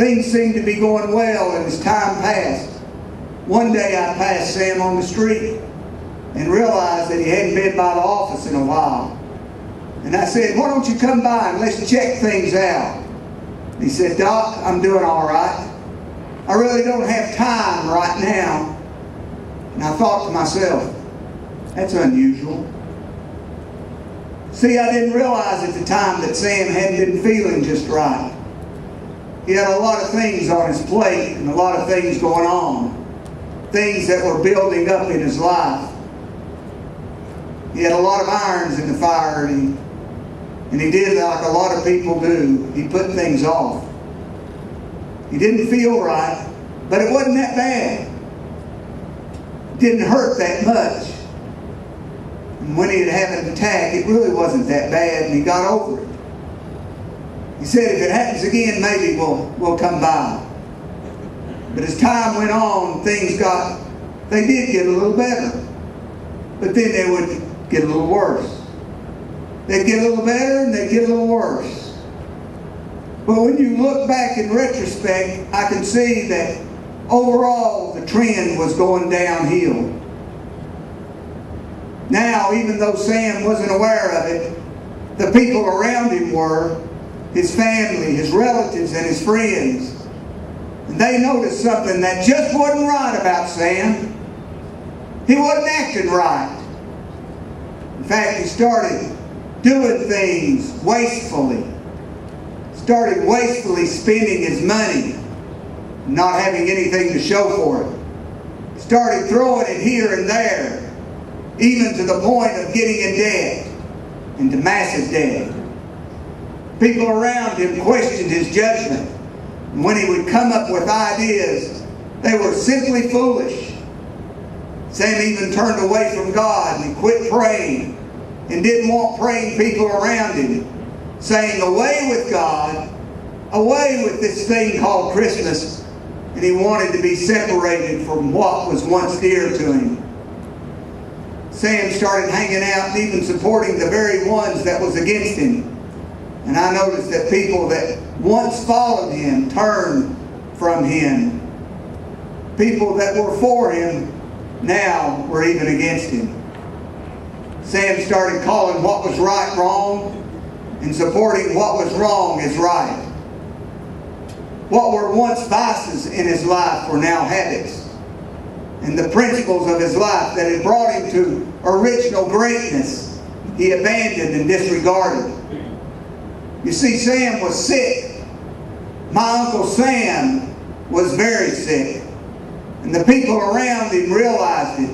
Things seemed to be going well, and as time passed, one day I passed Sam on the street and realized that he hadn't been by the office in a while. And I said, "Why don't you come by and let's check things out?" He said, "Doc, I'm doing all right. I really don't have time right now." And I thought to myself, that's unusual. See, I didn't realize at the time that Sam hadn't been feeling just right. He had a lot of things on his plate and a lot of things going on. Things that were building up in his life. He had a lot of irons in the fire, and he did like a lot of people do. He put things off. He didn't feel right, but it wasn't that bad. It didn't hurt that much. And when he'd have an attack, it really wasn't that bad, and he got over it. He said, "If it happens again, maybe we'll come by." But as time went on, they did get a little better. But then they would get a little worse. They'd get a little better and they'd get a little worse. But when you look back in retrospect, I can see that overall the trend was going downhill. Now, even though Sam wasn't aware of it, the people around him were, his family, his relatives, and his friends. And they noticed something that just wasn't right about Sam. He wasn't acting right. In fact, he started doing things wastefully. Started wastefully spending his money, not having anything to show for it. Started throwing it here and there, even to the point of getting in debt, into massive debt. People around him questioned his judgment. And when he would come up with ideas, they were simply foolish. Sam even turned away from God and he quit praying and didn't want praying people around him, saying, "Away with God, away with this thing called Christmas." And he wanted to be separated from what was once dear to him. Sam started hanging out and even supporting the very ones that was against him. And I noticed that people that once followed him turned from him. People that were for him now were even against him. Sam started calling what was right wrong and supporting what was wrong as right. What were once vices in his life were now habits. And the principles of his life that had brought him to original greatness, he abandoned and disregarded. You see, Sam was sick. My Uncle Sam was very sick. And the people around him realized it,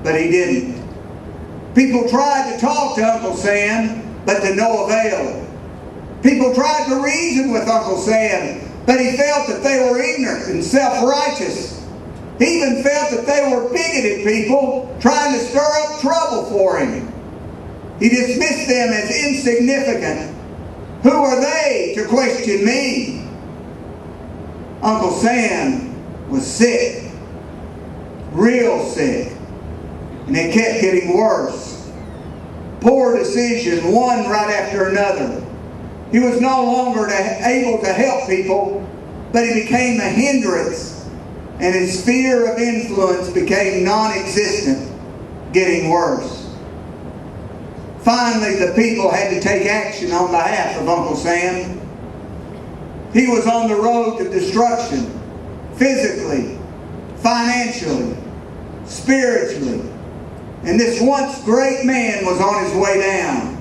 but he didn't. People tried to talk to Uncle Sam, but to no avail. People tried to reason with Uncle Sam, but he felt that they were ignorant and self-righteous. He even felt that they were bigoted people trying to stir up trouble for him. He dismissed them as insignificant. Who are they to question me? Uncle Sam was sick, real sick, and it kept getting worse. Poor decision, one right after another. He was no longer able to help people, but he became a hindrance, and his sphere of influence became non-existent, getting worse. Finally, the people had to take action on behalf of Uncle Sam. He was on the road to destruction, physically, financially, spiritually. And this once great man was on his way down.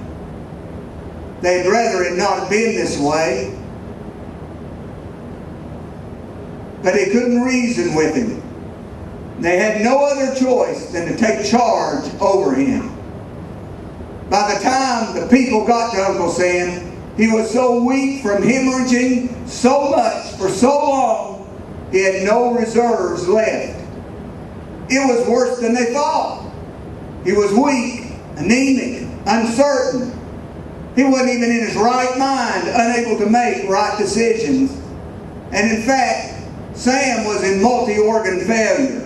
They'd rather it not have been this way. But they couldn't reason with him. They had no other choice than to take charge over him. By the time the people got to Uncle Sam, he was so weak from hemorrhaging so much for so long, he had no reserves left. It was worse than they thought. He was weak, anemic, uncertain. He wasn't even in his right mind, unable to make right decisions. And in fact, Sam was in multi-organ failure.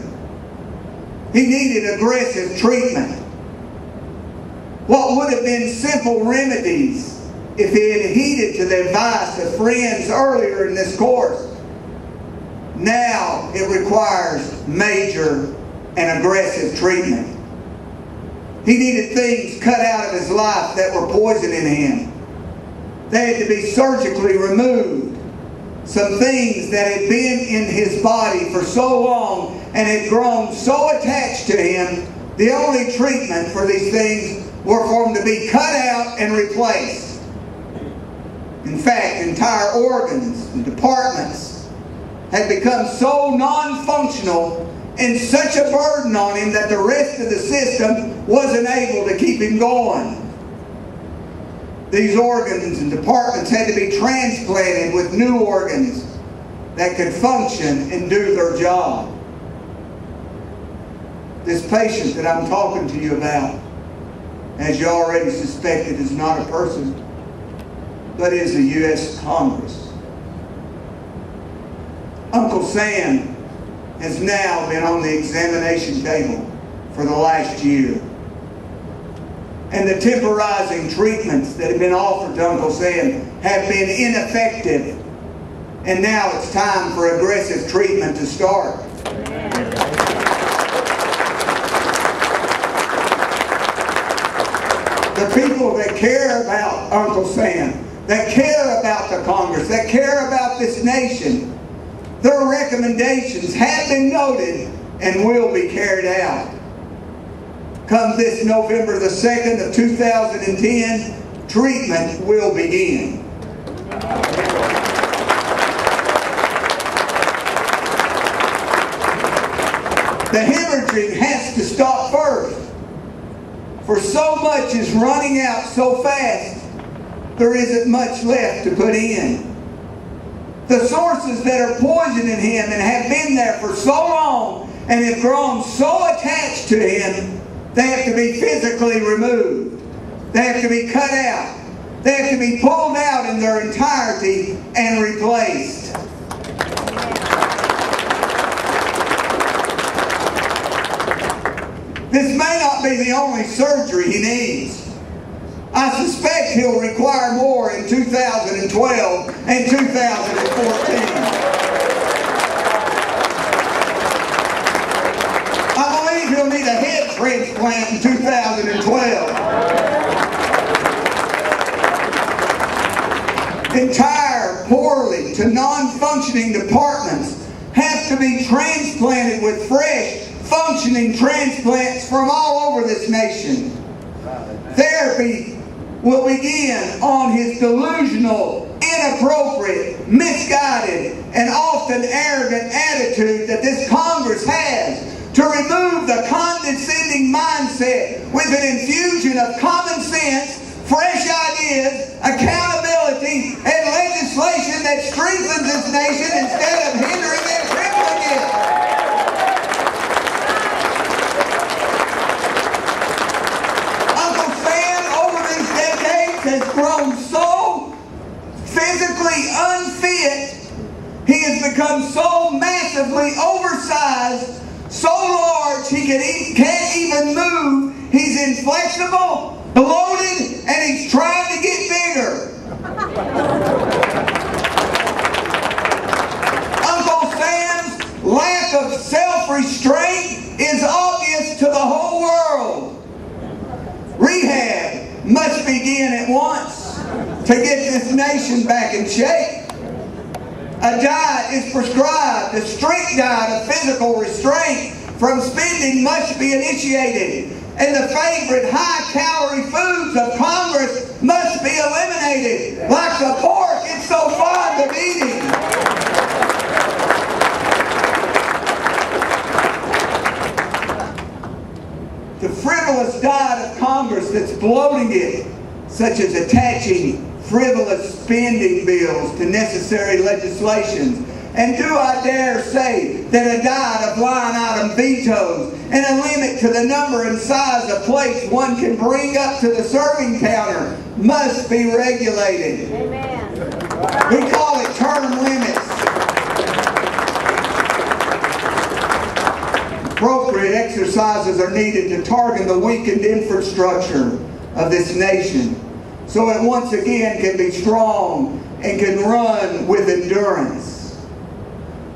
He needed aggressive treatment. What would have been simple remedies if he had heeded to the advice of friends earlier in this course. Now it requires major and aggressive treatment. He needed things cut out of his life that were poisoning him. They had to be surgically removed. Some things that had been in his body for so long and had grown so attached to him, the only treatment for these things were for them to be cut out and replaced. In fact, entire organs and departments had become so non-functional and such a burden on him that the rest of the system wasn't able to keep him going. These organs and departments had to be transplanted with new organs that could function and do their job. This patient that I'm talking to you about, as you already suspected, is not a person, but is the U.S. Congress. Uncle Sam has now been on the examination table for the last year. And the temporizing treatments that have been offered to Uncle Sam have been ineffective. And now it's time for aggressive treatment to start. The people that care about Uncle Sam, that care about the Congress, that care about this nation, their recommendations have been noted and will be carried out. Come this November the 2nd of 2010, treatment will begin. The hemorrhaging has to stop first. For so much is running out so fast, there isn't much left to put in. The sources that are poisoning him and have been there for so long and have grown so attached to him, they have to be physically removed. They have to be cut out. They have to be pulled out in their entirety and replaced. This may not be the only surgery he needs. I suspect he'll require more in 2012 and 2014. He'll need a head transplant in 2012. Entire, poorly to non-functioning departments have to be transplanted with fresh, functioning transplants from all over this nation. Therapy will begin on his delusional, inappropriate, misguided, and often arrogant attitude that this Congress has to remove the condescending mindset with an infusion of common sense, fresh ideas, accountability, and legislation that strengthens this nation instead of hindering and crippling it. Uncle Sam, over these decades, has grown so physically unfit, he has become so massively oversized, so large he can't even move. He's inflexible, bloated, and he's trying to get bigger. Uncle Sam's lack of self-restraint is obvious to the whole world. Rehab must begin at once to get this nation back in shape. A diet is prescribed, a strict diet of physical restraint from spending must be initiated, and the favorite high-calorie foods of Congress must be eliminated, like the pork it's so fond of eating. The frivolous diet of Congress that's bloating it, such as attaching frivolous spending bills to necessary legislations. And do I dare say that a diet of line item vetoes and a limit to the number and size of plates one can bring up to the serving counter must be regulated. Amen. We call it term limits. Appropriate exercises are needed to target the weakened infrastructure of this nation, so it once again can be strong and can run with endurance.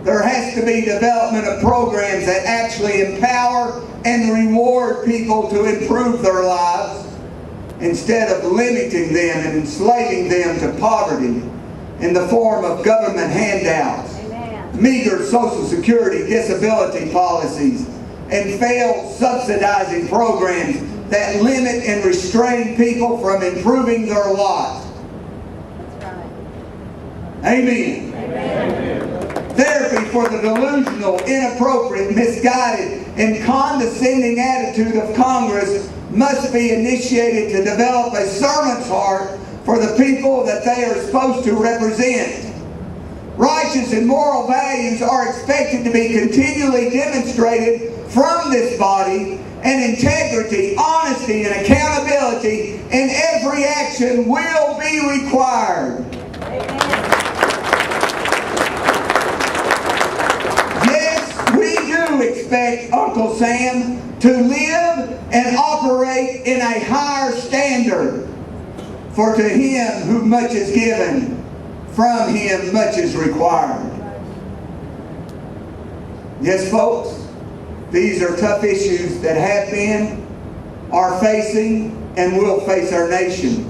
There has to be development of programs that actually empower and reward people to improve their lives instead of limiting them and enslaving them to poverty in the form of government handouts, meager Social Security disability policies, and failed subsidizing programs that limit and restrain people from improving their lot. Amen. Amen. Therapy for the delusional, inappropriate, misguided, and condescending attitude of Congress must be initiated to develop a servant's heart for the people that they are supposed to represent. Righteous and moral values are expected to be continually demonstrated from this body, and integrity, honesty, and accountability in every action will be required. Yes, we do expect Uncle Sam to live and operate in a higher standard. For to him who much is given, from him much is required. Yes, folks, these are tough issues that have been, are facing, and will face our nation.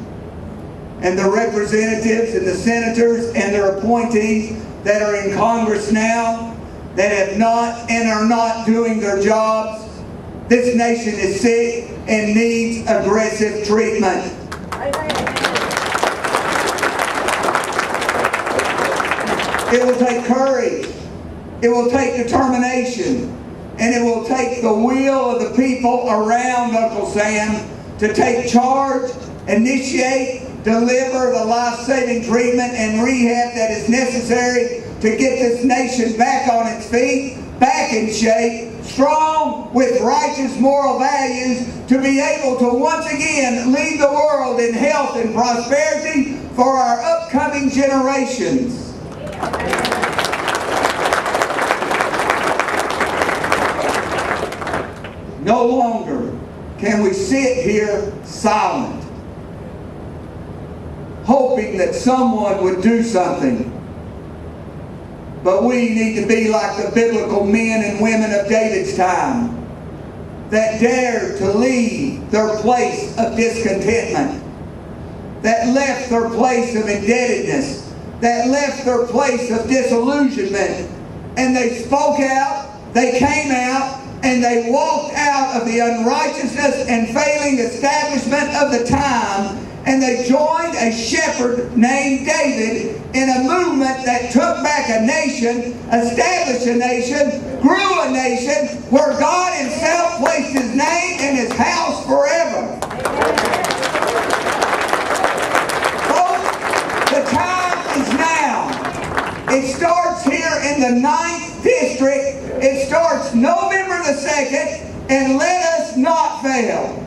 And the representatives and the senators and their appointees that are in Congress now that have not and are not doing their jobs, this nation is sick and needs aggressive treatment. It will take courage, it will take determination, and it will take the will of the people around Uncle Sam to take charge, initiate, deliver the life-saving treatment and rehab that is necessary to get this nation back on its feet, back in shape, strong with righteous moral values, to be able to once again lead the world in health and prosperity for our upcoming generations. No longer can we sit here silent, hoping that someone would do something. But we need to be like the biblical men and women of David's time that dared to leave their place of discontentment, that left their place of indebtedness, that left their place of disillusionment, and they spoke out, they came out, and they walked out of the unrighteousness and failing establishment of the time, and they joined a shepherd named David in a movement that took back a nation, established a nation, grew a nation, where God Himself placed His name in His house forever. Folks, the time is now. It starts here in the 9th District. It starts November the 2nd, and let us not fail.